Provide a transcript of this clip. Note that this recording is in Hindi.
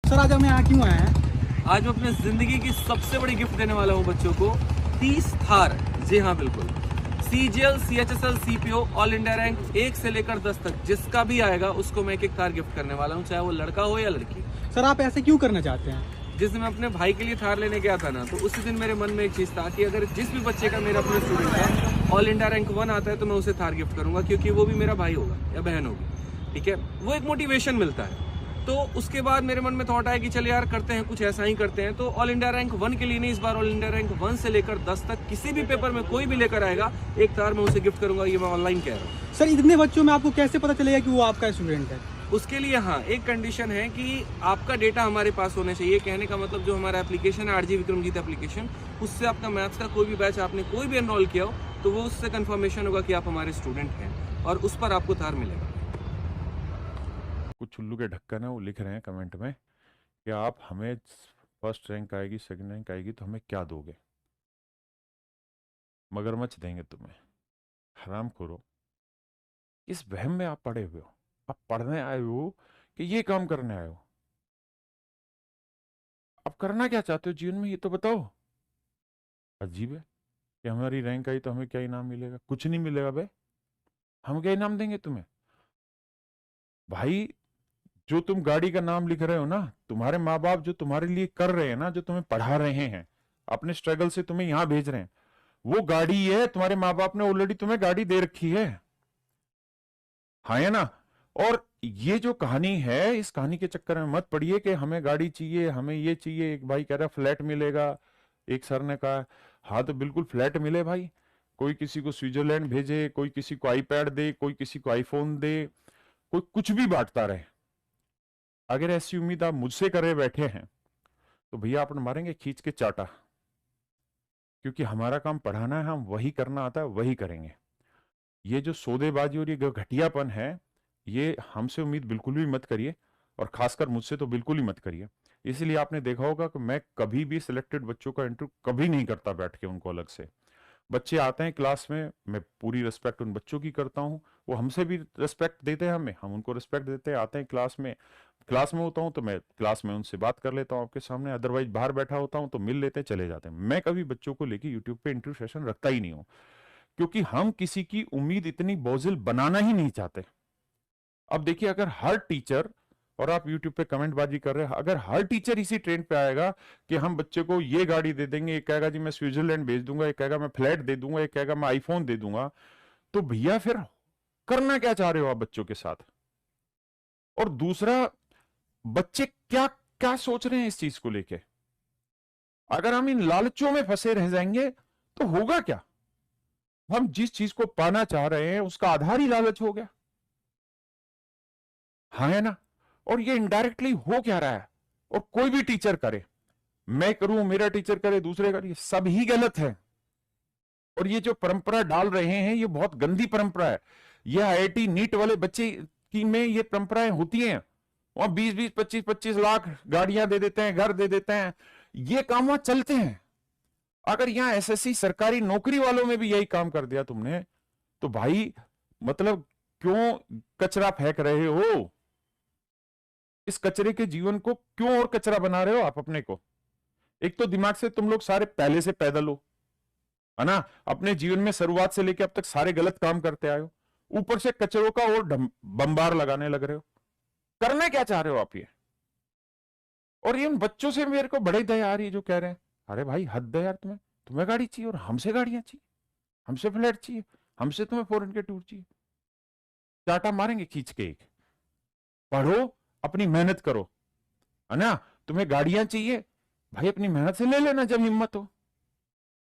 सर आज हम यहाँ क्यों आए हैं? आज मैं अपने जिंदगी की सबसे बड़ी गिफ्ट देने वाला हूँ बच्चों को 30 थार। जी हाँ बिल्कुल, CGL, CHSL, CPO all India rank 1 से लेकर 10 तक जिसका भी आएगा उसको मैं एक थार गिफ्ट करने वाला हूँ, चाहे वो लड़का हो या लड़की। सर आप ऐसे क्यों करना चाहते हैं? जिस दिन मैं अपने भाई के लिए थार लेने गया था ना, तो उसी दिन मेरे मन में एक चीज था कि अगर जिस भी बच्चे का मेरा अपने स्टूडेंट का ऑल इंडिया रैंक 1 आता है तो मैं उसे थार गिफ्ट करूंगा, क्योंकि वो भी मेरा भाई होगा या बहन होगी। ठीक है, वो एक मोटिवेशन मिलता है। तो उसके बाद मेरे मन में थॉट आया कि चल यार करते हैं, कुछ ऐसा ही करते हैं। तो ऑल इंडिया रैंक 1 के लिए नहीं, इस बार ऑल इंडिया रैंक 1 से लेकर 10 तक किसी भी पेपर में कोई भी लेकर आएगा एक तार मैं उसे गिफ्ट करूंगा। ये मैं ऑनलाइन कह रहा हूँ। सर इतने बच्चों में आपको कैसे पता चलेगा कि वो आपका स्टूडेंट है? उसके लिए हाँ एक कंडीशन है कि आपका डेटा हमारे पास होना चाहिए। कहने का मतलब जो हमारा एप्लीकेशन है RG विक्रमजीत एप्लीकेशन, उससे आपका मैथ्स का कोई भी बैच आपने कोई भी एनरोल किया हो तो वो उससे कंफर्मेशन होगा कि आप हमारे स्टूडेंट हैं और उस पर आपको तार मिलेगा। कुछ उल्लू के ढक्कन है वो लिख रहे हैं कमेंट में कि आप हमें फर्स्ट रैंक आएगी, सेकंड रैंक आएगी तो हमें क्या दोगे? मगरमच्छ देंगे तुम्हें। हराम खोरो, इस वहम में आप पड़े हुए हो। आप पढ़ने आए हो कि ये काम करने आए हो? आप करना क्या चाहते हो जीवन में, ये तो बताओ। अजीब है कि हमारी रैंक आई तो हमें क्या इनाम मिलेगा? कुछ नहीं मिलेगा बे। हम क्या इनाम देंगे तुम्हें? भाई जो तुम गाड़ी का नाम लिख रहे हो ना, तुम्हारे माँ बाप जो तुम्हारे लिए कर रहे हैं ना, जो तुम्हें पढ़ा रहे हैं, अपने स्ट्रगल से तुम्हें यहां भेज रहे हैं, वो गाड़ी है। तुम्हारे माँ बाप ने ऑलरेडी तुम्हें गाड़ी दे रखी है। हाँ है ना? और ये जो कहानी है, इस कहानी के चक्कर में मत पड़िए कि हमें गाड़ी चाहिए, हमें ये चाहिए। एक भाई कह रहा फ्लैट मिलेगा, एक सर ने कहा हाँ तो बिल्कुल फ्लैट मिले भाई। कोई किसी को स्विट्जरलैंड भेजे, कोई किसी को आईपैड दे, कोई किसी को आईफोन दे, कोई कुछ भी बांटता रहे। अगर ऐसी उम्मीद आप मुझसे करे बैठे हैं तो भैया अपन मारेंगे खींच के चाटा, क्योंकि हमारा काम पढ़ाना है, हम वही करना आता है वही करेंगे। ये जो सौदेबाजी और ये घटियापन है, ये हमसे उम्मीद बिल्कुल भी मत करिए, और खासकर मुझसे तो बिल्कुल ही मत करिए। इसलिए आपने देखा होगा कि मैं कभी भी सिलेक्टेड बच्चों का इंटरव्यू कभी नहीं करता बैठ के उनको अलग से। बच्चे आते हैं क्लास में, मैं पूरी रिस्पेक्ट उन बच्चों की करता हूँ, वो हमसे भी रिस्पेक्ट देते हैं, हमें, हम उनको रिस्पेक्ट देते हैं। आते हैं क्लास में होता हूँ तो मैं क्लास में उनसे बात कर लेता हूँ आपके सामने, अदरवाइज बाहर बैठा होता हूँ तो मिल लेते हैं, चले जाते हैं। मैं कभी बच्चों को लेके यूट्यूब पे इंटरव्यू सेशन रखता ही नहीं हूँ, क्योंकि हम किसी की उम्मीद इतनी बोझिल बनाना ही नहीं चाहते। अब देखिए, अगर हर टीचर, और आप यूट्यूब पे कमेंट बाजी कर रहे हैं, अगर हर टीचर इसी ट्रेंड पे आएगा कि हम बच्चे को ये गाड़ी दे देंगे, एक कहेगा जी मैं स्विट्जरलैंड भेज दूंगा, एक कहेगा मैं फ्लैट दे दूंगा, एक कहेगा मैं आईफोन दे दूंगा, तो भैया फिर करना क्या चाह रहे हो आप बच्चों के साथ? और दूसरा, बच्चे क्या क्या सोच रहे हैं इस चीज को लेके? अगर हम इन लालचों में फंसे रह जाएंगे तो होगा क्या? हम जिस चीज को पाना चाह रहे हैं उसका आधार ही लालच हो गया। हाँ है ना? और ये इनडायरेक्टली हो क्या रहा है? और कोई भी टीचर करे, मैं करूं, मेरा टीचर करे, दूसरे करे, सब ही गलत है। और ये जो परंपरा डाल रहे हैं ये बहुत गंदी परंपरा है। ये IIT नीट वाले बच्चे की में ये परंपराएं होती हैं, वहां 20-20, 25-25 लाख गाड़ियां दे देते हैं, घर दे देते हैं, ये काम वहां चलते हैं। अगर यहाँ SSC सरकारी नौकरी वालों में भी यही काम कर दिया तुमने, तो भाई मतलब क्यों कचरा फेंक रहे हो? इस कचरे के जीवन को क्यों और कचरा बना रहे हो आप अपने को? एक तो दिमाग से तुम लोग सारे पहले से पैदल हो, है ना? अपने जीवन में शुरुआत से लेकर अब तक सारे गलत काम करते आए हो, ऊपर से कचरों का और बंबार लगाने लग रहे हो। करना क्या चाह रहे हो आप ये? और ये उन बच्चों से मेरे को बड़ी दया आ रही है जो कह रहे हैं अरे भाई हद है यार, तुम्हें तुम्हें गाड़ी चाहिए और हमसे गाड़ियां चाहिए, हमसे फ्लैट चाहिए, हमसे तुम्हें फॉरेन के टूर चाहिए। चाटा मारेंगे खींच के एक। पढ़ो, अपनी मेहनत करो, है ना? तुम्हें गाड़ियां चाहिए, भाई अपनी मेहनत से ले लेना जब हिम्मत हो।